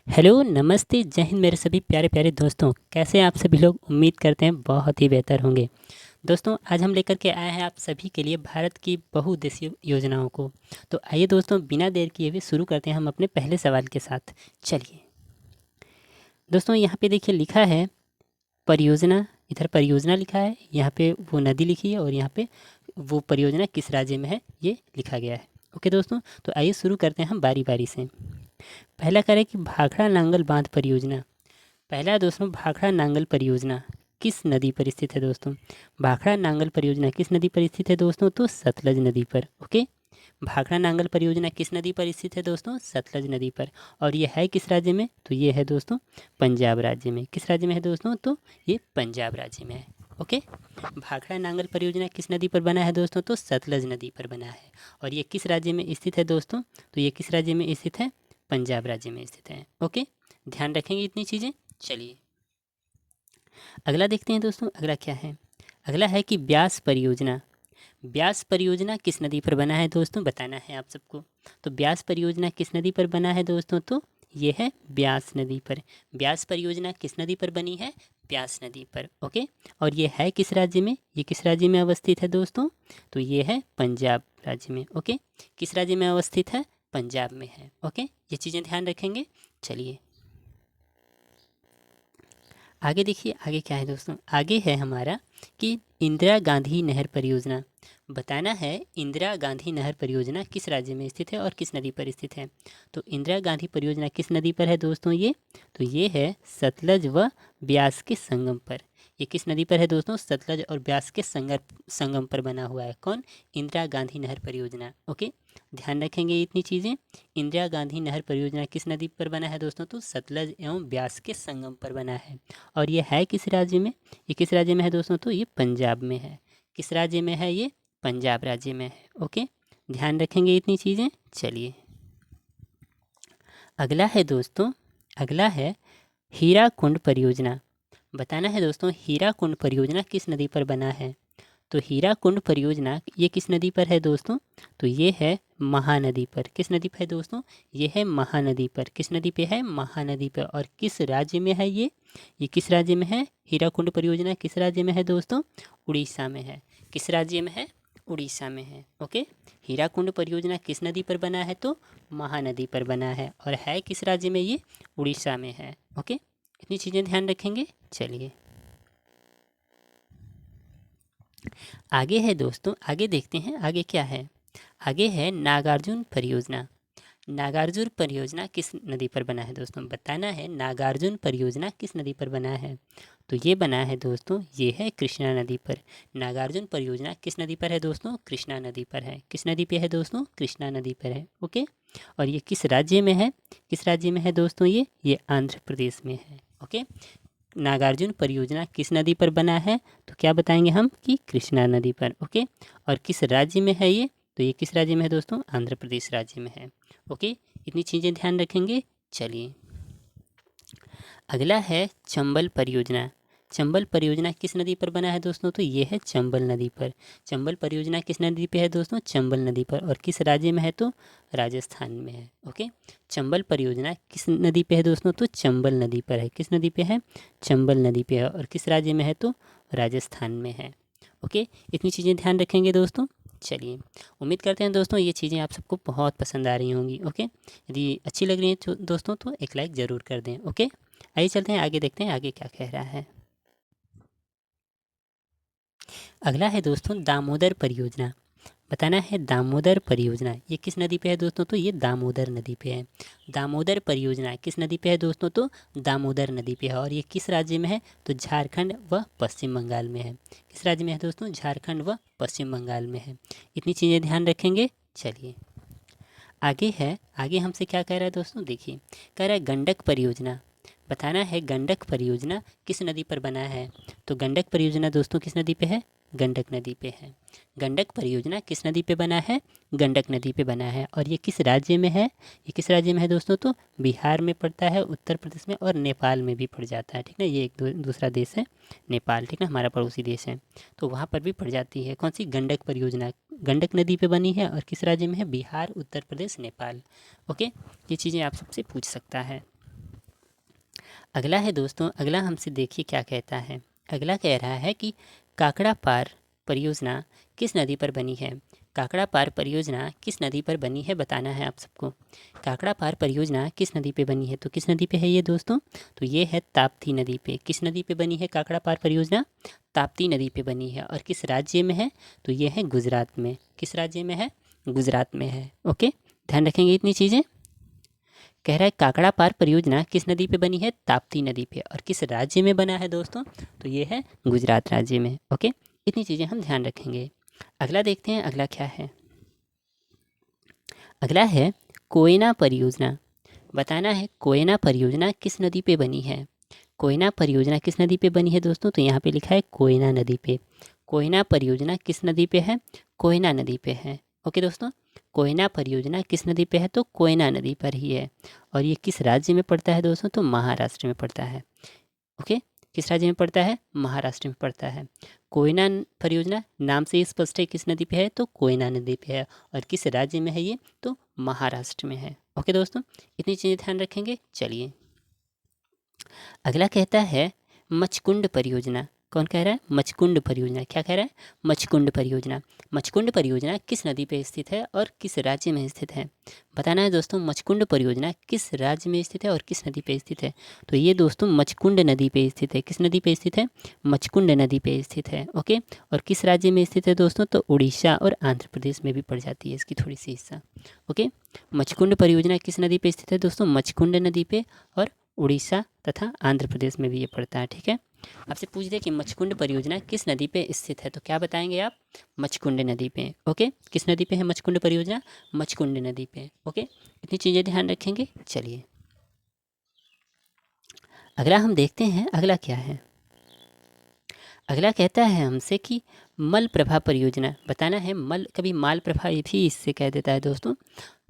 Hello, नमस्ते, जय हिंद मेरे सभी प्यारे प्यारे दोस्तों। कैसे हैं आप सभी लोग? उम्मीद करते हैं बहुत ही बेहतर होंगे। दोस्तों, आज हम लेकर के आए हैं आप सभी के लिए भारत की बहुउद्देशीय योजनाओं को। तो आइए दोस्तों, बिना देर किए हुए शुरू करते हैं हम अपने पहले सवाल के साथ। चलिए दोस्तों, यहाँ पे देखिए लिखा है परियोजना। इधर परियोजना लिखा है, यहाँ पे वो नदी लिखी है और यहाँ पे वो परियोजना किस राज्य में है ये लिखा गया है। ओके दोस्तों, तो आइए शुरू करते हैं हम बारी बारी से। पहला करें कि भाखड़ा नांगल बांध परियोजना। पहला है दोस्तों, भाखड़ा नांगल परियोजना किस नदी पर स्थित है दोस्तों? भाखड़ा नांगल परियोजना किस नदी पर स्थित है दोस्तों? तो सतलज नदी पर। ओके, भाखड़ा नांगल परियोजना किस नदी पर स्थित है दोस्तों? सतलज नदी पर। और ये है किस राज्य में? तो ये है दोस्तों पंजाब राज्य में। किस राज्य में है दोस्तों? तो ये पंजाब राज्य में है। ओके, भाखड़ा नांगल परियोजना किस नदी पर बना है दोस्तों? तो सतलज नदी पर बना है। और ये किस राज्य में स्थित है दोस्तों? तो ये किस राज्य में स्थित है? पंजाब राज्य में स्थित है। ओके, ध्यान रखेंगे इतनी चीज़ें। चलिए अगला देखते हैं दोस्तों, अगला क्या है? अगला है कि ब्यास परियोजना। ब्यास परियोजना किस नदी पर बना है दोस्तों? बताना है आप सबको। तो ब्यास परियोजना किस नदी पर बना है दोस्तों? तो ये है ब्यास नदी पर। ब्यास परियोजना किस नदी पर बनी है? ब्यास नदी पर। ओके, और ये है किस राज्य में? ये किस राज्य में अवस्थित है दोस्तों? तो ये है पंजाब राज्य में। ओके, किस राज्य में अवस्थित है? पंजाब में है। ओके, ये चीज़ें ध्यान रखेंगे। चलिए आगे देखिए, आगे क्या है दोस्तों? आगे है हमारा कि इंदिरा गांधी नहर परियोजना। बताना है इंदिरा गांधी नहर परियोजना किस राज्य में स्थित है और किस नदी पर स्थित है। तो इंदिरा गांधी परियोजना किस नदी पर है दोस्तों? ये तो ये है सतलज व ब्यास के संगम पर। ये किस नदी पर है दोस्तों? सतलज और ब्यास के संगम पर बना हुआ है। कौन? इंदिरा गांधी नहर परियोजना। ओके, ध्यान रखेंगे इतनी चीज़ें। इंदिरा गांधी नहर परियोजना किस नदी पर बना है दोस्तों? तो सतलज एवं ब्यास के संगम पर बना है। और ये है किस राज्य में? ये किस राज्य में है दोस्तों? तो ये पंजाब में है। किस राज्य में है ये? पंजाब राज्य में है। ओके, ध्यान रखेंगे इतनी चीज़ें। चलिए अगला है दोस्तों, अगला है हीराकुंड परियोजना। बताना है दोस्तों हीराकुंड परियोजना किस नदी पर बना है। तो हीराकुंड परियोजना ये किस नदी पर है दोस्तों? तो ये है महानदी पर। किस नदी पर है दोस्तों? ये है महानदी पर। किस नदी पे है? महानदी पर। और किस राज्य में है ये किस राज्य में है? हीराकुंड परियोजना किस राज्य में है दोस्तों? उड़ीसा में है। किस राज्य में है? उड़ीसा में है। ओके, हीराकुंड परियोजना किस नदी पर बना है? तो महानदी पर बना है। और है किस राज्य में? ये उड़ीसा में है। ओके, इतनी चीज़ें ध्यान रखेंगे। चलिए आगे है दोस्तों, आगे देखते हैं आगे क्या है। आगे है नागार्जुन परियोजना। नागार्जुन परियोजना किस नदी पर बना है दोस्तों? बताना है नागार्जुन परियोजना किस नदी पर बना है। तो ये बना है दोस्तों, ये है कृष्णा नदी पर। नागार्जुन परियोजना किस नदी पर है दोस्तों? कृष्णा नदी पर है। किस नदी पे है दोस्तों? कृष्णा नदी पर है। ओके, और ये किस राज्य में है? किस राज्य में है दोस्तों? ये आंध्र प्रदेश में है। ओके, नागार्जुन परियोजना किस नदी पर बना है? तो क्या बताएंगे हम कि कृष्णा नदी पर। ओके, और किस राज्य में है ये? तो ये किस राज्य में है दोस्तों? आंध्र प्रदेश राज्य में है। ओके, इतनी चीज़ें ध्यान रखेंगे। चलिए अगला है चंबल परियोजना। चंबल परियोजना किस नदी पर बना है दोस्तों? तो ये है चंबल नदी पर। चंबल परियोजना किस नदी पे है दोस्तों? चंबल नदी पर। और किस राज्य में है? तो राजस्थान में है। ओके, चंबल परियोजना किस नदी पे है दोस्तों? तो चंबल नदी पर है। किस नदी पे है? चंबल नदी पे है। और किस राज्य में है? तो राजस्थान में है। ओके, इतनी चीज़ें ध्यान रखेंगे दोस्तों। चलिए उम्मीद करते हैं दोस्तों ये चीज़ें आप सबको बहुत पसंद आ रही होंगी। ओके, यदि अच्छी लग रही हैं तो दोस्तों तो एक लाइक ज़रूर कर दें। ओके, आइए चलते हैं आगे, देखते हैं आगे क्या कह रहा है। अगला है दोस्तों दामोदर परियोजना। बताना है दामोदर परियोजना ये किस नदी पे है दोस्तों? तो ये दामोदर नदी पे है। दामोदर परियोजना किस नदी पे है दोस्तों? तो दामोदर नदी पे है। और ये किस राज्य में है? तो झारखंड व पश्चिम बंगाल में है। किस राज्य में है दोस्तों? झारखंड व पश्चिम बंगाल में है। इतनी चीज़ें ध्यान रखेंगे। चलिए आगे है, आगे हमसे क्या कह रहा है दोस्तों? देखिए कह रहा है गंडक परियोजना। बताना है गंडक परियोजना किस नदी पर बना है। तो गंडक परियोजना दोस्तों किस नदी पे है? गंडक नदी पे है। गंडक परियोजना किस नदी पे बना है? गंडक नदी पे बना है। और ये किस राज्य में है? ये किस राज्य में है दोस्तों? तो बिहार में पड़ता है, उत्तर प्रदेश में और नेपाल में भी पड़ जाता है। ठीक ना, ये एक दूसरा देश है नेपाल। ठीक ना, हमारा पड़ोसी देश है, तो वहाँ पर भी पड़ जाती है। कौन सी? गंडक परियोजना गंडक नदी पे बनी है। और किस राज्य में है? बिहार, उत्तर प्रदेश, नेपाल। ओके, ये चीज़ें आप सबसे पूछ सकता है। अगला है दोस्तों, अगला हमसे देखिए क्या कहता है। अगला कह रहा है कि काकड़ा पार परियोजना किस नदी पर बनी है। काकड़ा पार परियोजना किस नदी पर बनी है बताना है आप सबको। काकड़ा पार परियोजना किस नदी पे बनी है, तो किस नदी पे है ये दोस्तों, तो ये है ताप्ती नदी पे। किस नदी पे बनी है काकड़ा पार परियोजना, ताप्ती नदी पे बनी है। और किस राज्य में है, तो ये है गुजरात में। किस राज्य में है, गुजरात में है। ओके, ध्यान रखेंगे इतनी चीज़ें। कह रहा है काकड़ा पार परियोजना किस नदी पे बनी है, ताप्ती नदी पे। और किस राज्य में बना है दोस्तों, तो ये है गुजरात राज्य में। ओके, इतनी चीज़ें हम ध्यान रखेंगे। अगला देखते हैं, अगला क्या है। अगला है कोयना परियोजना। बताना है कोयना परियोजना किस नदी पे बनी है। कोयना परियोजना किस नदी पे बनी है दोस्तों, तो यहाँ पे लिखा है कोयना नदी पे। कोयना परियोजना किस नदी पे है, कोयना नदी पे है। ओके दोस्तों, कोयना परियोजना किस नदी पे है, तो कोयना नदी पर ही है। और ये किस राज्य में पड़ता है दोस्तों, तो महाराष्ट्र में पड़ता है। ओके, किस राज्य में पड़ता है, महाराष्ट्र में पड़ता है। कोयना परियोजना नाम से ही स्पष्ट है किस नदी पे है, तो कोयना नदी पे है। और किस राज्य में है ये, तो महाराष्ट्र में है। ओके दोस्तों, इतनी चीज़ें ध्यान रखेंगे। चलिए अगला कहता है मचकुंड परियोजना। कौन कह रहा है, मचकुंड परियोजना। क्या कह रहा है, मचकुंड परियोजना। मचकुंड परियोजना किस नदी पे स्थित है और किस राज्य में स्थित है। बताना है दोस्तों, मचकुंड परियोजना किस राज्य में स्थित है और किस नदी पे स्थित है। तो ये दोस्तों मचकुंड नदी पे स्थित है। किस नदी पे स्थित है, मचकुंड नदी पे स्थित है। ओके, और किस राज्य में स्थित है दोस्तों, तो उड़ीसा और आंध्र प्रदेश में भी पड़ जाती है इसकी थोड़ी सी हिस्सा। ओके, मचकुंड परियोजना किस नदी पे स्थित है दोस्तों, मचकुंड नदी पे। और उड़ीसा तथा आंध्र प्रदेश में भी ये पड़ता है। ठीक है, आपसे पूछ दे कि मचकुंड परियोजना किस नदी पे स्थित है, तो क्या बताएंगे आप, मचकुंड नदी पे। ओके, किस नदी पे है मचकुंड परियोजना, मचकुंड नदी पे। ओके, इतनी चीज़ें ध्यान रखेंगे। चलिए अगला हम देखते हैं, अगला क्या है। अगला कहता है हमसे कि मलप्रभा परियोजना। बताना है मल, कभी मालप्रभा भी इससे कह देता है दोस्तों।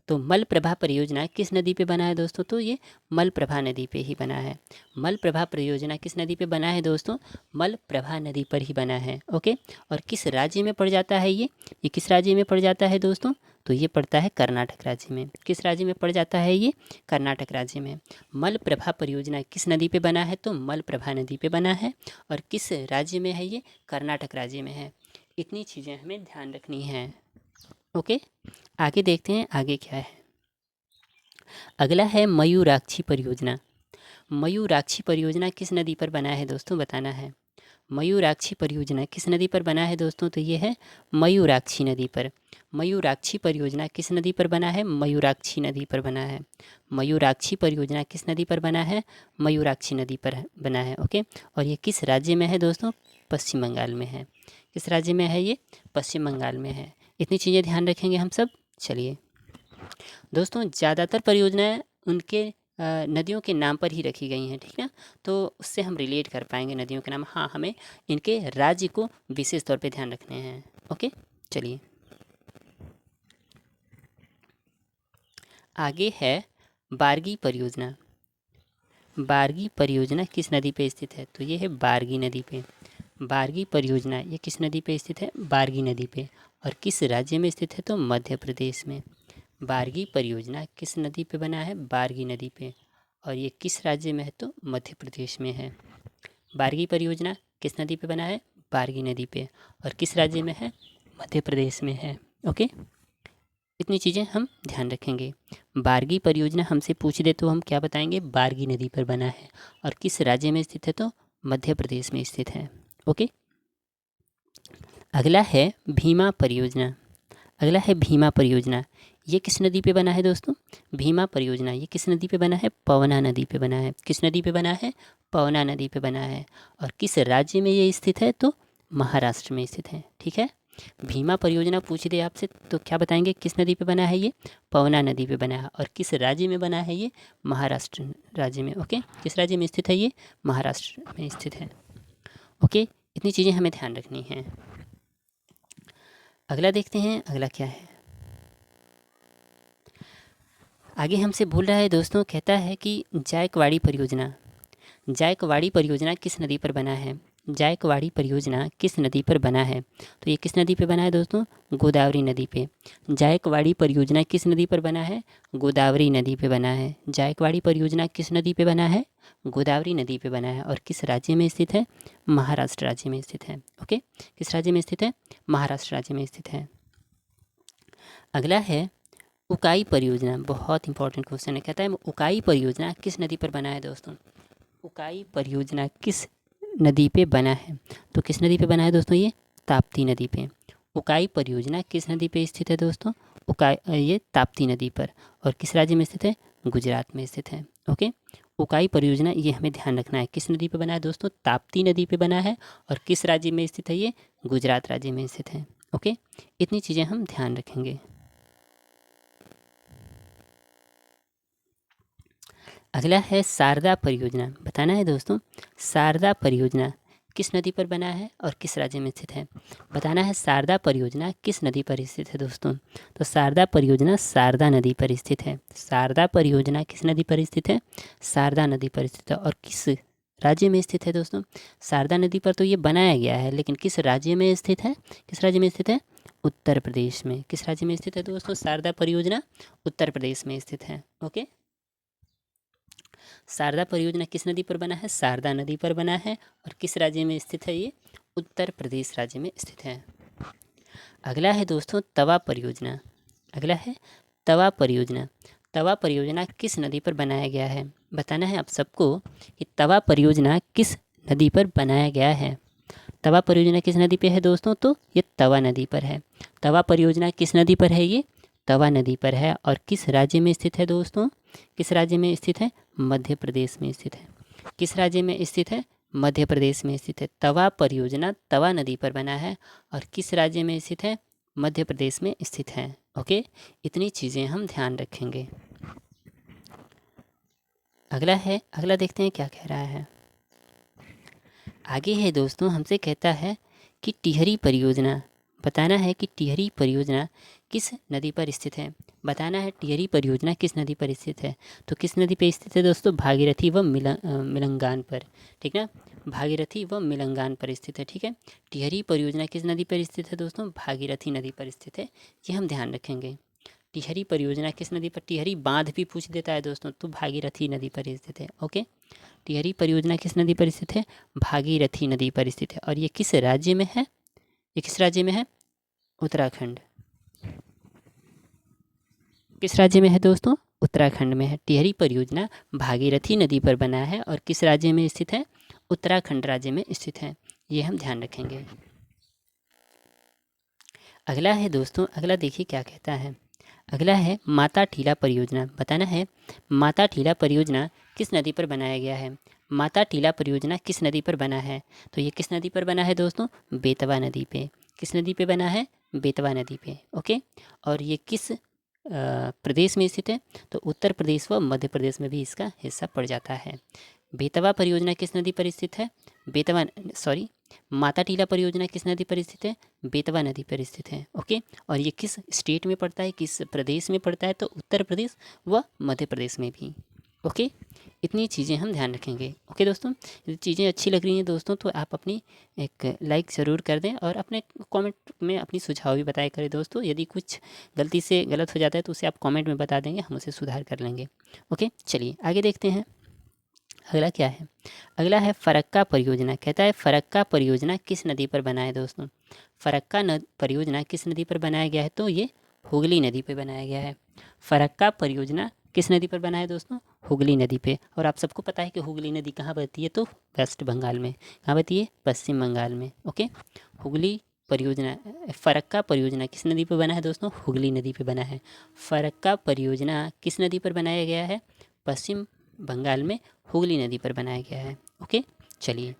तो मलप्रभा परियोजना किस नदी पे बना है दोस्तों, तो ये मलप्रभा नदी पे ही बना है। मलप्रभा परियोजना किस नदी पे बना है दोस्तों, मलप्रभा नदी पर ही बना है। ओके, और किस राज्य में पड़ जाता है ये किस राज्य में पड़ जाता है दोस्तों, तो ये पड़ता है कर्नाटक राज्य में। किस राज्य में पड़ जाता है ये, कर्नाटक राज्य में। मलप्रभा परियोजना किस नदी पे बना है, तो मलप्रभा नदी पे बना है। और किस राज्य में है ये, कर्नाटक राज्य में है। इतनी चीज़ें हमें ध्यान रखनी है। ओके, आगे देखते हैं, आगे क्या है। अगला है मयूराक्षी परियोजना। मयूराक्षी परियोजना किस नदी पर बना है दोस्तों, बताना है। मयूराक्षी परियोजना किस नदी पर बना है दोस्तों, तो ये है मयूराक्षी नदी पर। मयूराक्षी परियोजना किस नदी पर बना है, मयूराक्षी नदी पर बना है। मयूराक्षी परियोजना किस नदी पर बना है, मयूराक्षी नदी पर बना है। ओके, और ये किस राज्य में है दोस्तों, पश्चिम बंगाल में है। किस राज्य में है ये, पश्चिम बंगाल में है। इतनी चीज़ें ध्यान रखेंगे हम सब। चलिए दोस्तों, ज़्यादातर परियोजनाएं उनके नदियों के नाम पर ही रखी गई हैं। ठीक है, तो उससे हम रिलेट कर पाएंगे नदियों के नाम। हाँ, हमें इनके राज्य को विशेष तौर पे ध्यान रखने हैं। ओके, चलिए आगे है बारगी परियोजना। बारगी परियोजना किस नदी पे स्थित है, तो ये है बारगी नदी पे। बारगी परियोजना ये किस नदी पे स्थित है, बारगी नदी पे। और किस राज्य में स्थित है, तो मध्य प्रदेश में। बारगी परियोजना किस नदी पे बना है, बारगी नदी पे। और ये किस राज्य में है, तो मध्य प्रदेश में है। बारगी परियोजना किस नदी पे बना है, बारगी नदी पे। और किस राज्य में है, मध्य प्रदेश में है। ओके, इतनी चीज़ें हम ध्यान रखेंगे। बारगी परियोजना हमसे पूछ दे तो हम क्या बताएंगे, बारगी नदी पर बना है। और किस राज्य में स्थित है, तो मध्य प्रदेश में स्थित है। ओके, अगला है भीमा परियोजना। अगला है भीमा परियोजना। ये किस नदी पे बना है दोस्तों, भीमा परियोजना ये किस नदी पे बना है, पवना नदी पे बना है। किस नदी पे बना है, पवना नदी पे बना है। और किस राज्य में ये स्थित है, तो महाराष्ट्र में स्थित है। ठीक है, भीमा परियोजना पूछ दे आपसे तो क्या बताएंगे, किस नदी पे बना है ये, पवना नदी पे बना है। और किस राज्य में बना है ये, महाराष्ट्र राज्य में। ओके, किस राज्य में स्थित है ये, महाराष्ट्र में स्थित है। ओके, इतनी चीज़ें हमें ध्यान रखनी हैं। अगला देखते हैं, अगला क्या है। आगे हमसे बोल रहा है दोस्तों, कहता है कि जायकवाड़ी परियोजना। जायकवाड़ी परियोजना किस नदी पर बना है, जायकवाड़ी परियोजना किस नदी पर बना है? तो ये किस नदी पे बना है दोस्तों? गोदावरी नदी पे। जायकवाड़ी परियोजना किस नदी पर बना है? गोदावरी नदी पे बना है। जायकवाड़ी परियोजना किस नदी पे बना है? गोदावरी नदी पे बना है। और किस राज्य में स्थित है? महाराष्ट्र राज्य में स्थित है। ओके, किस राज्य में स्थित है? महाराष्ट्र राज्य में स्थित है। अगला है उकाई परियोजना। बहुत इंपॉर्टेंट क्वेश्चन है। कहता है उकाई परियोजना किस नदी पर बना है दोस्तों? उकाई परियोजना किस नदी पे बना है? तो किस नदी पे बना है दोस्तों? ये ताप्ती नदी पे। उकाई परियोजना किस नदी पे स्थित है दोस्तों? ये ताप्ती नदी पर। और किस राज्य में स्थित है? गुजरात में स्थित है। ओके, उकाई परियोजना ये हमें ध्यान रखना है। किस नदी पे बना है दोस्तों? ताप्ती नदी पे बना है। और किस राज्य में स्थित है? ये गुजरात राज्य में स्थित है। ओके, इतनी चीज़ें हम ध्यान रखेंगे। अगला है शारदा परियोजना। बताना है दोस्तों शारदा परियोजना किस नदी पर बना है और किस राज्य में स्थित है? बताना है शारदा परियोजना किस नदी पर स्थित है दोस्तों? तो शारदा परियोजना शारदा नदी पर स्थित है। शारदा परियोजना किस नदी पर स्थित है? शारदा नदी पर स्थित है। और किस राज्य में स्थित है दोस्तों? शारदा नदी पर तो ये बनाया गया है, लेकिन किस राज्य में स्थित है? किस राज्य में स्थित है? उत्तर प्रदेश में। किस राज्य में स्थित है दोस्तों शारदा परियोजना? उत्तर प्रदेश में स्थित है। ओके, शारदा परियोजना किस नदी पर बना है? शारदा नदी पर बना है। और किस राज्य में स्थित है? ये उत्तर प्रदेश राज्य में स्थित है। अगला है दोस्तों तवा परियोजना। अगला है तवा परियोजना। तवा परियोजना किस नदी पर बनाया गया है? बताना है आप सबको कि तवा परियोजना किस नदी पर बनाया गया है। तवा परियोजना किस नदी पे है दोस्तों? तो ये तवा नदी पर है। तवा परियोजना किस नदी पर है? ये तवा नदी पर है। और किस राज्य में स्थित है दोस्तों? किस राज्य में स्थित है? मध्य प्रदेश में स्थित है। किस राज्य में स्थित है? मध्य प्रदेश में स्थित है। तवा परियोजना तवा नदी पर बना है। और किस राज्य में स्थित है? मध्य प्रदेश में स्थित है। ओके, इतनी चीज़ें हम ध्यान रखेंगे। अगला देखते हैं क्या कह रहा है। आगे है दोस्तों, हमसे कहता है कि टिहरी परियोजना। बताना है कि टिहरी परियोजना किस नदी पर स्थित है। बताना है टिहरी परियोजना किस नदी पर स्थित है। तो किस नदी पर स्थित है दोस्तों? भागीरथी व मिलंगान पर। ठीक ना, भागीरथी व मिलंगान पर स्थित है। ठीक है, टिहरी परियोजना किस नदी पर स्थित है दोस्तों? भागीरथी नदी पर स्थित है। ये हम ध्यान रखेंगे। टिहरी परियोजना किस नदी पर? टिहरी बांध भी पूछ देता है दोस्तों, तो भागीरथी नदी पर स्थित है। ओके, टिहरी परियोजना किस नदी पर स्थित है? भागीरथी नदी पर स्थित है। और ये किस राज्य में है? ये किस राज्य में है? उत्तराखंड। किस राज्य में है दोस्तों? उत्तराखंड में है। टिहरी परियोजना भागीरथी नदी पर बना है और किस राज्य में स्थित है? उत्तराखंड राज्य में स्थित है। ये हम ध्यान रखेंगे। अगला है दोस्तों, अगला देखिए क्या कहता है। अगला है माता टीला परियोजना। बताना है माता टीला परियोजना किस नदी पर बनाया गया है। माता टीला परियोजना किस नदी पर बना है? तो ये किस नदी पर बना है दोस्तों? बेतवा नदी पे। किस नदी पे बना है? बेतवा नदी पे। ओके, और ये किस प्रदेश में स्थित है? तो उत्तर प्रदेश व मध्य प्रदेश में भी इसका हिस्सा पड़ जाता है। बेतवा परियोजना किस नदी पर स्थित है? माता टीला परियोजना किस नदी पर स्थित है? बेतवा नदी पर स्थित है। ओके, और ये किस स्टेट में पड़ता है? किस प्रदेश में पड़ता है? तो उत्तर प्रदेश व मध्य प्रदेश में भी। ओके, इतनी चीज़ें हम ध्यान रखेंगे। ओके दोस्तों, यदि चीज़ें अच्छी लग रही हैं दोस्तों तो आप अपनी एक लाइक ज़रूर कर दें और अपने कमेंट में अपनी सुझाव भी बताया करें दोस्तों। यदि कुछ गलती से गलत हो जाता है तो उसे आप कमेंट में बता देंगे, हम उसे सुधार कर लेंगे। ओके, चलिए आगे देखते हैं। अगला क्या है? अगला है फरक्का परियोजना। कहता है फरक्का परियोजना किस नदी पर बना है दोस्तों? फरक्का परियोजना किस नदी पर बनाया गया है? तो ये हुगली नदी पर बनाया गया है। फरक्का परियोजना किस नदी पर बना है दोस्तों? हुगली नदी पे। और आप सबको पता है कि हुगली नदी कहाँ बहती है? तो वेस्ट बंगाल में। कहाँ बहती है? पश्चिम बंगाल में। ओके, हुगली परियोजना फरक्का परियोजना किस नदी पर बना है दोस्तों? हुगली नदी पे बना है। फरक्का परियोजना किस नदी पर बनाया गया है? पश्चिम बंगाल में हुगली नदी पर बनाया गया है। ओके, चलिए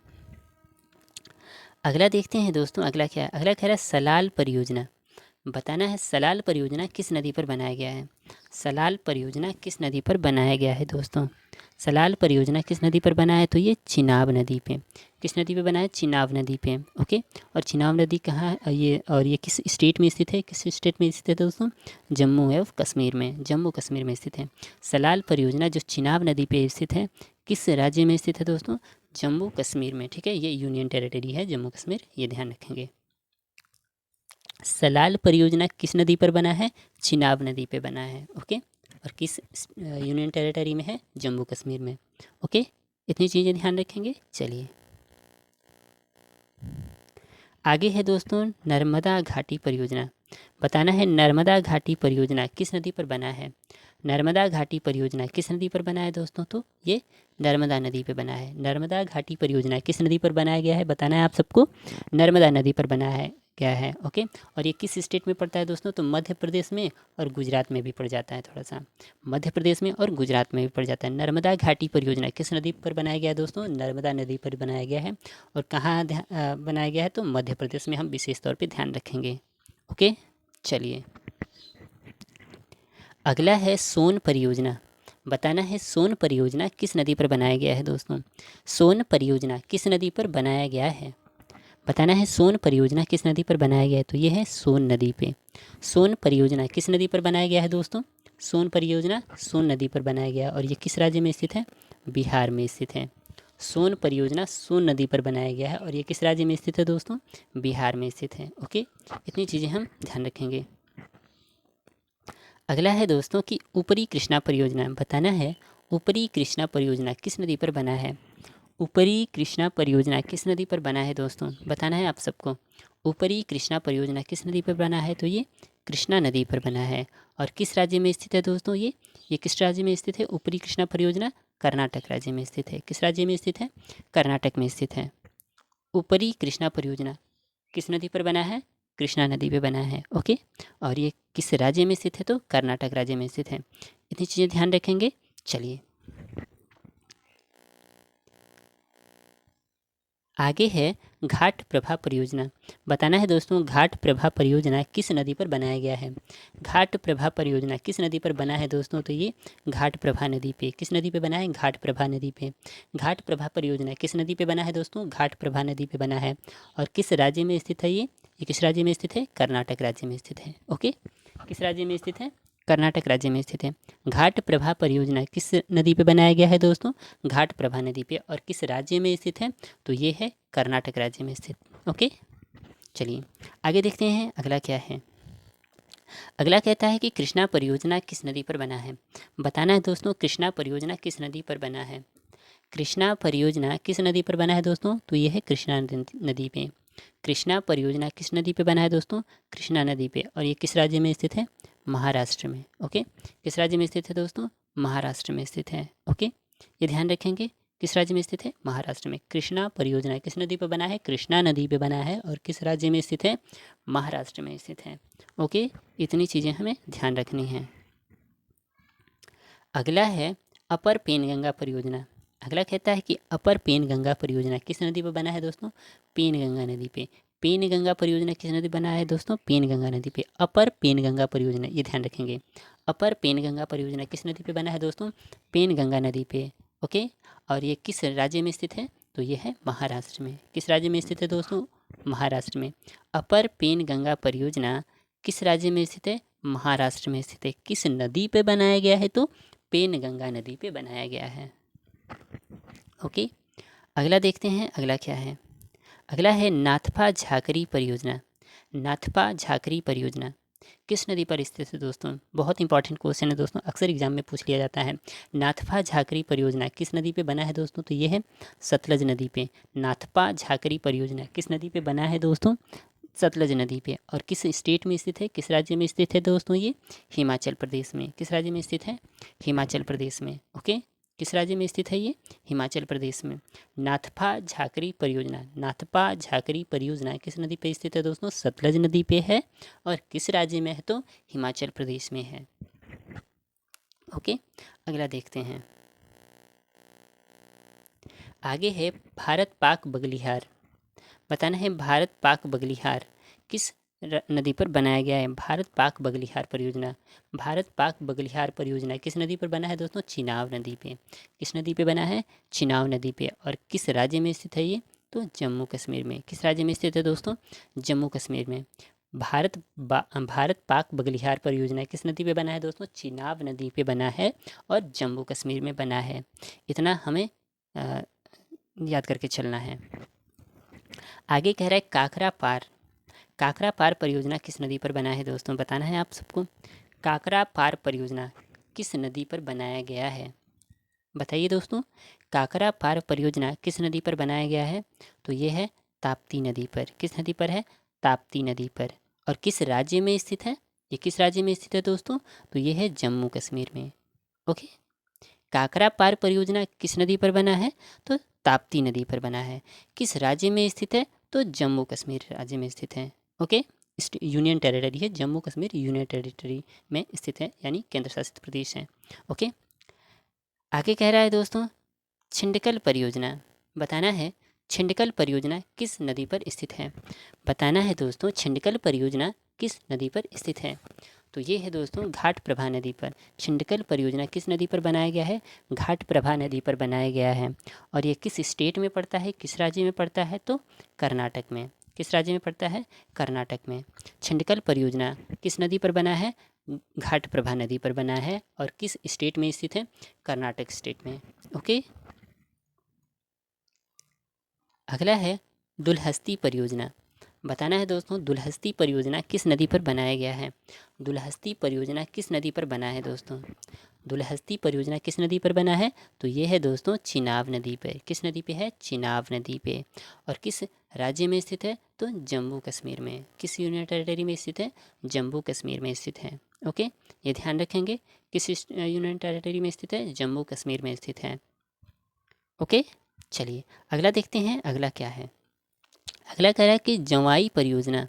अगला देखते हैं दोस्तों। अगला क्या है? अगला कह रहा है सलाल परियोजना। बताना है सलाल परियोजना किस नदी पर बनाया गया है। सलाल परियोजना किस नदी पर बनाया गया है दोस्तों? सलाल परियोजना किस नदी पर बना है? तो ये चिनाब नदी पे। किस नदी पे बना है? चिनाब नदी पे। ओके, और चिनाब नदी कहाँ है ये, और ये किस स्टेट में स्थित है? किस स्टेट में स्थित है दोस्तों? जम्मू एवं कश्मीर में। जम्मू कश्मीर में स्थित है। सलाल परियोजना जो चिनाब नदी पे स्थित है किस राज्य में स्थित है दोस्तों? जम्मू कश्मीर में, ठीक है, ये यूनियन टेरिटरी है जम्मू कश्मीर, ये ध्यान रखेंगे। सलाल परियोजना किस नदी पर बना है? चिनाब नदी पे बना है। ओके, और किस यूनियन टेरिटरी में है? जम्मू कश्मीर में। ओके, इतनी चीज़ें ध्यान रखेंगे। चलिए आगे है दोस्तों नर्मदा घाटी परियोजना। बताना है नर्मदा घाटी परियोजना किस नदी पर बना है? नर्मदा घाटी परियोजना किस नदी पर बना है दोस्तों? तो ये नर्मदा नदी पर बना है। नर्मदा घाटी परियोजना किस नदी पर बनाया गया है? बताना है आप सबको, नर्मदा नदी पर बना है गया है। ओके, और ये किस स्टेट में पड़ता है दोस्तों? तो मध्य प्रदेश में और गुजरात में भी पड़ जाता है। थोड़ा सा मध्य प्रदेश में और गुजरात में भी पड़ जाता है। नर्मदा घाटी परियोजना किस नदी पर बनाया गया है दोस्तों? नर्मदा नदी पर बनाया गया है। और कहाँ बनाया गया है? तो मध्य प्रदेश में हम विशेष तौर पर ध्यान रखेंगे। ओके, चलिए अगला है सोन परियोजना। बताना है सोन परियोजना किस नदी पर बनाया गया है दोस्तों? सोन परियोजना किस नदी पर बनाया गया है? बताना है सोन परियोजना किस नदी पर बनाया गया है? तो ये है सोन नदी पे। सोन परियोजना किस नदी पर बनाया गया है दोस्तों? सोन परियोजना सोन नदी पर बनाया गया है। और ये किस राज्य में स्थित है? बिहार में स्थित है। सोन परियोजना सोन नदी पर बनाया गया है और ये किस राज्य में स्थित है दोस्तों? बिहार में स्थित है। ओके, इतनी चीज़ें हम ध्यान रखेंगे। अगला है दोस्तों कि ऊपरी कृष्णा परियोजना। बताना है ऊपरी कृष्णा परियोजना किस नदी पर बना है? ऊपरी कृष्णा परियोजना किस नदी पर बना है दोस्तों? बताना है आप सबको, ऊपरी कृष्णा परियोजना किस नदी पर बना है? तो ये कृष्णा नदी पर बना है। और किस राज्य में स्थित है दोस्तों? ये किस राज्य में स्थित है? ऊपरी कृष्णा परियोजना कर्नाटक राज्य में स्थित है। किस राज्य में स्थित है? कर्नाटक में स्थित है। ऊपरी कृष्णा परियोजना किस नदी पर बना है? कृष्णा नदी पे बना है। ओके, और ये किस राज्य में स्थित है? तो कर्नाटक राज्य में स्थित है। इतनी चीज़ें ध्यान रखेंगे। चलिए आगे है घाट प्रभा परियोजना। बताना है दोस्तों घाट प्रभा परियोजना किस नदी पर बनाया गया है? घाट प्रभा परियोजना किस नदी पर बना है दोस्तों? तो ये घाट प्रभा नदी पे। किस नदी पे बना है? घाट प्रभा नदी पे। घाट प्रभा परियोजना किस नदी पे बना है दोस्तों? घाट प्रभा नदी पे बना है। और किस राज्य में स्थित है? ये किस राज्य में स्थित है? कर्नाटक राज्य में स्थित है। ओके, किस राज्य में स्थित है? कर्नाटक राज्य में स्थित है। घाट प्रभा परियोजना किस नदी पे बनाया गया है दोस्तों? घाट प्रभा नदी पे। और किस राज्य में स्थित है? तो ये है कर्नाटक राज्य में स्थित। ओके, चलिए आगे देखते हैं अगला क्या है। अगला कहता है कि कृष्णा परियोजना किस नदी पर बना है? बताना है दोस्तों कृष्णा परियोजना किस नदी पर बना है? कृष्णा परियोजना किस नदी पर बना है दोस्तों? तो ये है कृष्णा नदी पे। कृष्णा परियोजना किस नदी पे बना है दोस्तों? कृष्णा नदी पे। और ये किस राज्य में स्थित है? महाराष्ट्र में। ओके, किस राज्य में स्थित है दोस्तों? महाराष्ट्र में स्थित है। ओके, ये ध्यान रखेंगे, किस राज्य में स्थित है? महाराष्ट्र में। कृष्णा परियोजना किस नदी पर बना है? कृष्णा नदी पे बना है। और किस राज्य में स्थित है? महाराष्ट्र में स्थित है। ओके, इतनी चीज़ें हमें ध्यान रखनी हैं। अगला है अपर पेनगंगा परियोजना। अगला कहता है कि अपर पेनगंगा परियोजना किस नदी पर बना है दोस्तों? पेनगंगा नदी पे। पेनगंगा परियोजना किस नदी बना है दोस्तों? पेनगंगा नदी पे। अपर पेनगंगा परियोजना, ये ध्यान रखेंगे, अपर पेनगंगा परियोजना किस नदी पे बना है दोस्तों? पेनगंगा नदी पे। ओके, और ये किस राज्य में स्थित है? तो ये है महाराष्ट्र में। किस राज्य में स्थित है दोस्तों? महाराष्ट्र में। अपर पेनगंगा परियोजना किस राज्य में स्थित है? महाराष्ट्र में स्थित है। किस नदी पे बनाया गया है? तो पेनगंगा नदी पे बनाया गया है। ओके, अगला देखते हैं अगला क्या है। अगला है नाथपा झाकरी परियोजना। नाथपा झाकरी परियोजना किस नदी पर स्थित है दोस्तों? बहुत इंपॉर्टेंट क्वेश्चन है दोस्तों, अक्सर एग्जाम में पूछ लिया जाता है। नाथपा झाकरी परियोजना किस नदी पे बना है दोस्तों? तो ये है सतलज नदी पे। नाथपा झाकरी परियोजना किस नदी पे बना है दोस्तों? सतलज नदी पे। और किस स्टेट में स्थित है? किस राज्य में स्थित है दोस्तों? ये हिमाचल प्रदेश में। किस राज्य में स्थित है? हिमाचल प्रदेश में। ओके, किस राज्य में स्थित है? ये हिमाचल प्रदेश में। नाथपा झाकरी परियोजना, नाथपा झाकरी परियोजना किस नदी पे स्थित है दोस्तों? सतलज नदी पे है। और किस राज्य में है? तो हिमाचल प्रदेश में है। ओके, अगला देखते हैं। आगे है भारत पाक बगलिहार। बताना है भारत पाक बगलिहार किस नदी पर बनाया गया है? भारत पाक बगलिहार परियोजना। भारत पाक बगलिहार परियोजना किस नदी पर बना है दोस्तों? चिनाब नदी पे। किस नदी पे बना है? चिनाब नदी पे। और किस राज्य में स्थित है ये? तो जम्मू कश्मीर में। किस राज्य में स्थित है दोस्तों? जम्मू कश्मीर में। भारत पाक बगलिहार परियोजना किस नदी पे बना है दोस्तों? चिनाब नदी पे बना है और जम्मू कश्मीर में बना है। इतना हमें याद करके चलना है। आगे कह रहा है काकरा पार। काकरा पार परियोजना किस नदी पर बना है दोस्तों, बताना है आप सबको। काकरा पार परियोजना किस नदी पर बनाया गया है, बताइए दोस्तों। काकरा पार परियोजना किस नदी पर बनाया गया है, तो ये है ताप्ती नदी पर। किस नदी पर है, ताप्ती नदी पर। और किस राज्य में स्थित है, ये किस राज्य में स्थित है दोस्तों, तो ये है जम्मू कश्मीर में। ओके, काकरा पार परियोजना किस नदी पर बना है, तो ताप्ती नदी पर बना है। किस राज्य में स्थित है, तो जम्मू कश्मीर राज्य में स्थित है। ओके, यूनियन टेरिटरी है, जम्मू कश्मीर यूनियन टेरिटरी में स्थित है, यानी केंद्र शासित प्रदेश है। ओके, आगे कह रहा है दोस्तों छिंडकल परियोजना, बताना है छिंडकल परियोजना किस नदी पर स्थित है। बताना है दोस्तों छिंडकल परियोजना किस नदी पर स्थित है, तो ये है दोस्तों घाट प्रभा नदी पर। छिंडकल परियोजना किस नदी पर बनाया गया है, घाट प्रभा नदी पर बनाया गया है। और ये किस स्टेट में पड़ता है, किस राज्य में पड़ता है, तो कर्नाटक में। किस राज्य में पड़ता है, कर्नाटक में। छिंडकल परियोजना किस नदी पर बना है, घाट प्रभा नदी पर बना है। और किस स्टेट में स्थित है, कर्नाटक स्टेट में। ओके, अगला है दुलहस्ती परियोजना। बताना है दोस्तों दुलहस्ती परियोजना किस नदी पर बनाया गया है। दुलहस्ती परियोजना किस नदी पर बना है दोस्तों, दुलहस्ती परियोजना किस नदी पर बना है, तो ये है दोस्तों चिनाब नदी पे। किस नदी पे है, चिनाब नदी पे। और किस राज्य में स्थित है, तो जम्मू कश्मीर में। किस यूनियन टेरिटरी में स्थित है, जम्मू कश्मीर में स्थित है। ओके, ये ध्यान रखेंगे, किस यूनियन टेरिटरी में स्थित है, जम्मू कश्मीर में स्थित है। ओके, चलिए अगला देखते हैं, अगला क्या है। अगला कह रहा है कि जवाई परियोजना।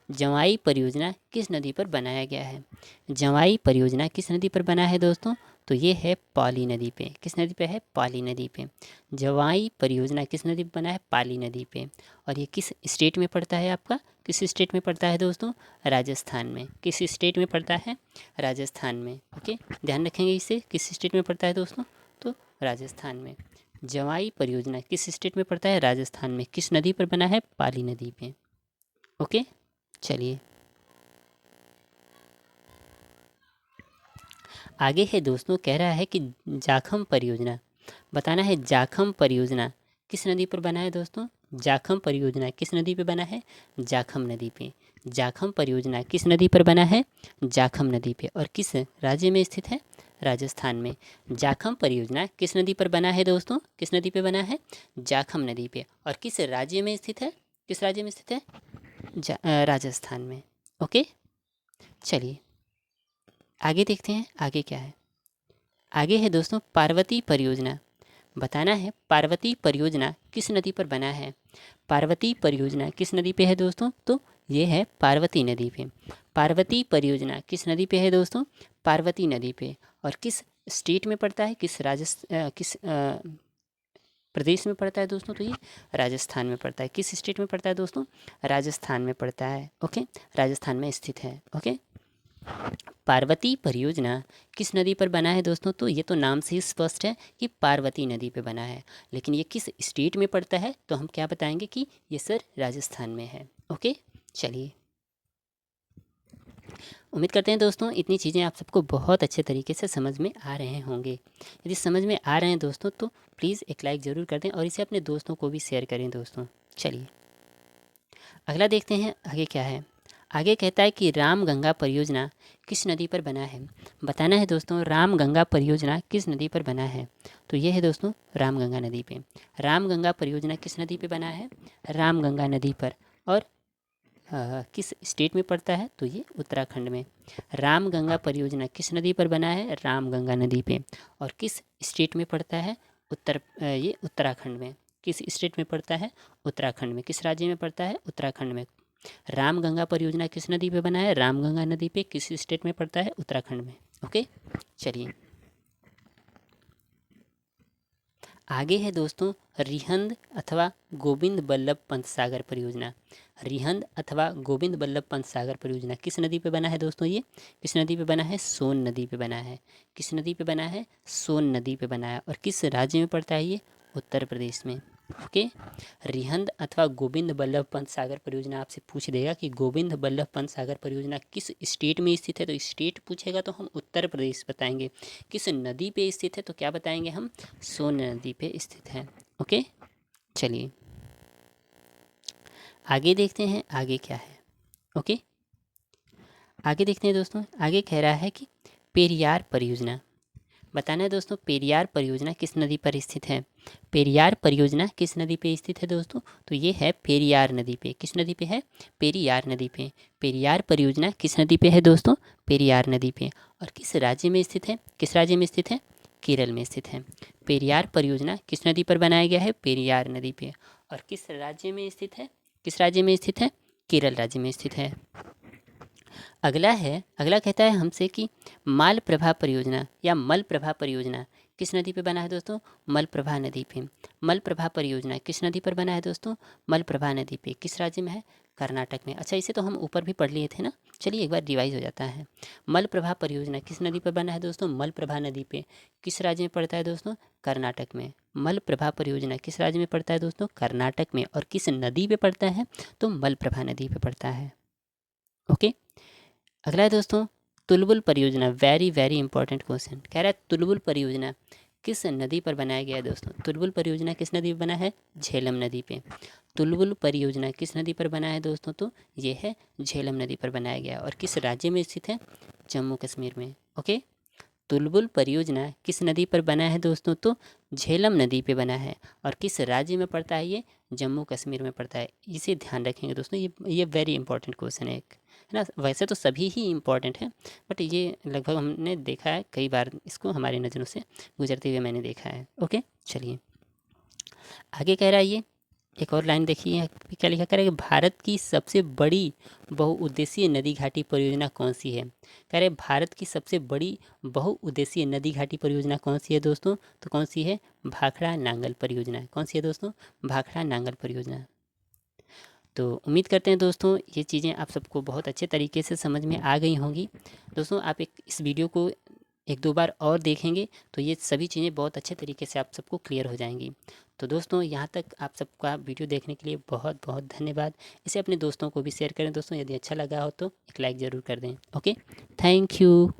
जवाई परियोजना किस नदी पर बनाया गया है। जवाई परियोजना किस नदी पर बना है दोस्तों, तो ये है पाली नदी पे। किस नदी पे है, पाली नदी पे। जवाई परियोजना किस नदी पे बना है, पाली नदी पे। और ये किस स्टेट में पड़ता है आपका, किस स्टेट में पड़ता है दोस्तों, राजस्थान में। किस स्टेट में पड़ता है, राजस्थान में। ओके, ध्यान रखेंगे इसे, किस स्टेट में पड़ता है दोस्तों, तो राजस्थान में। जवाई परियोजना किस स्टेट में पड़ता है, राजस्थान में। किस नदी पर बना है, पाली नदी पे। ओके, चलिए आगे है दोस्तों, कह रहा है कि जाखम परियोजना। बताना है जाखम परियोजना किस नदी पर बना है दोस्तों। जाखम परियोजना किस नदी पे बना है, जाखम नदी पे। जाखम परियोजना किस नदी पर बना है, जाखम नदी पे। और किस राज्य में स्थित है, राजस्थान में। जाखम परियोजना किस नदी पर बना है दोस्तों, किस नदी पे बना है, जाखम नदी पे। और किस राज्य में स्थित है, किस राज्य में स्थित है, राजस्थान में। ओके, चलिए आगे देखते हैं, आगे क्या है। आगे है दोस्तों पार्वती परियोजना। बताना है पार्वती परियोजना किस नदी पर बना है। पार्वती परियोजना किस नदी पे है दोस्तों, तो ये है पार्वती नदी पे। पार्वती परियोजना किस नदी पे है दोस्तों, पार्वती नदी पे। और किस स्टेट में पड़ता है, किस किस प्रदेश में पड़ता है दोस्तों, तो ये राजस्थान में पड़ता है। किस स्टेट में पड़ता है दोस्तों, राजस्थान में पड़ता है। ओके, राजस्थान में स्थित है। ओके, पार्वती परियोजना किस नदी पर बना है दोस्तों, तो ये तो नाम से ही स्पष्ट है कि पार्वती नदी पे बना है। लेकिन ये किस स्टेट में पड़ता है, तो हम क्या बताएंगे कि ये सर राजस्थान में है। ओके, चलिए उम्मीद करते हैं दोस्तों इतनी चीज़ें आप सबको बहुत अच्छे तरीके से समझ में आ रहे होंगे। यदि समझ में आ रहे हैं दोस्तों तो प्लीज़ एक लाइक ज़रूर कर दें और इसे अपने दोस्तों को भी शेयर करें दोस्तों। चलिए अगला देखते हैं, आगे क्या है। आगे कहता है कि राम गंगा परियोजना किस नदी पर बना है। बताना है दोस्तों राम गंगा परियोजना किस नदी पर बना है, तो ये है दोस्तों राम गंगा नदी पे। राम गंगा परियोजना किस नदी पे बना है, राम गंगा नदी पर। और किस स्टेट में पड़ता है, तो ये उत्तराखंड में। राम गंगा परियोजना किस नदी पर बना है, राम गंगा नदी पे। और किस स्टेट में पड़ता है, ये उत्तराखंड में। किस स्टेट में पड़ता है, उत्तराखंड में। किस राज्य में पड़ता है, उत्तराखंड में। राम गंगा परियोजना किस नदी पे बना है, राम गंगा नदी पे। किस स्टेट में पड़ता है, उत्तराखंड में। ओके, चलिए आगे है दोस्तों रिहंद अथवा गोविंद बल्लभ पंत सागर परियोजना। रिहंद अथवा गोविंद बल्लभ पंत सागर परियोजना किस नदी पे बना है दोस्तों, ये किस नदी पे बना है, सोन नदी पे बना है। किस नदी पे बना है, सोन नदी पे बना है। और किस राज्य में पड़ता है, ये उत्तर प्रदेश में। ओके, रिहंद अथवा गोविंद बल्लभ पंत सागर परियोजना आपसे पूछ देगा कि गोविंद बल्लभ पंत सागर परियोजना किस स्टेट में स्थित है, तो स्टेट पूछेगा तो हम उत्तर प्रदेश बताएंगे। किस नदी पे स्थित है, तो क्या बताएंगे हम, सोन नदी पे स्थित है। ओके, चलिए आगे देखते हैं आगे क्या है। ओके, आगे देखते हैं दोस्तों। आगे कह रहा है कि पेरियार परियोजना बताना है दोस्तों। पेरियार परियोजना किस नदी पर स्थित है? पेरियार परियोजना किस नदी पे स्थित है दोस्तों? तो ये है पेरियार नदी पे। किस नदी पे है? पेरियार नदी पे। पेरियार परियोजना किस नदी पे है दोस्तों? पेरियार नदी पे। और किस राज्य में स्थित है? किस राज्य में स्थित है? केरल में स्थित है। पेरियार परियोजना किस नदी पर बनाया गया है? पेरियार नदी पे। और किस राज्य में स्थित है? किस राज्य में स्थित है? केरल राज्य में स्थित है। अगला कहता है हमसे कि मालप्रभा परियोजना या मलप्रभा परियोजना किस नदी पे बना है दोस्तों? मलप्रभा नदी पे। मलप्रभा परियोजना किस नदी पर बना है दोस्तों? मलप्रभा नदी पे। किस राज्य में है? कर्नाटक में। अच्छा, इसे तो हम ऊपर भी पढ़ लिए थे ना, चलिए एक बार रिवाइज हो जाता है। मलप्रभा परियोजना किस नदी पर बना है दोस्तों? मलप्रभा नदी पे। किस राज्य में पड़ता है दोस्तों? कर्नाटक में। मलप्रभा परियोजना किस राज्य में पड़ता है दोस्तों? कर्नाटक में। और किस नदी पे पड़ता है? तो मलप्रभा नदी पे पड़ता है। ओके, अगला है दोस्तों तुलबुल परियोजना। Very very important question. कह रहा है तुलबुल परियोजना किस नदी पर बनाया गया है दोस्तों? तुलबुल परियोजना किस नदी पर बना है? झेलम नदी पे। तुलबुल परियोजना किस नदी पर बना है दोस्तों? तो ये है झेलम नदी पर बनाया गया है। और किस राज्य में स्थित है? जम्मू कश्मीर में। ओके, तुलबुल परियोजना किस नदी पर बना है दोस्तों? तो झेलम नदी पे बना है। और किस राज्य में पड़ता है ये? जम्मू कश्मीर में पड़ता है। इसे ध्यान रखेंगे दोस्तों, ये वेरी इंपॉर्टेंट क्वेश्चन है एक, है ना। वैसे तो सभी ही इम्पॉर्टेंट है, बट ये लगभग हमने देखा है कई बार, इसको हमारी नज़रों से गुजरते हुए मैंने देखा है। ओके, चलिए आगे कह रहा है ये एक और लाइन देखिए, क्या लिखा कह रहा है कि भारत की सबसे बड़ी बहुउद्देशीय नदी घाटी परियोजना कौन सी है? कह रहे भारत की सबसे बड़ी बहुउद्देशीय नदी घाटी परियोजना कौन सी है दोस्तों? तो कौन सी है? भाखड़ा नांगल परियोजना। कौन सी है दोस्तों? भाखड़ा नांगल परियोजना। तो उम्मीद करते हैं दोस्तों ये चीज़ें आप सबको बहुत अच्छे तरीके से समझ में आ गई होंगी। दोस्तों आप एक इस वीडियो को एक दो बार और देखेंगे तो ये सभी चीज़ें बहुत अच्छे तरीके से आप सबको क्लियर हो जाएंगी। तो दोस्तों यहाँ तक आप सबका वीडियो देखने के लिए बहुत बहुत धन्यवाद। इसे अपने दोस्तों को भी शेयर करें दोस्तों, यदि अच्छा लगा हो तो एक लाइक ज़रूर कर दें। Okay, thank you.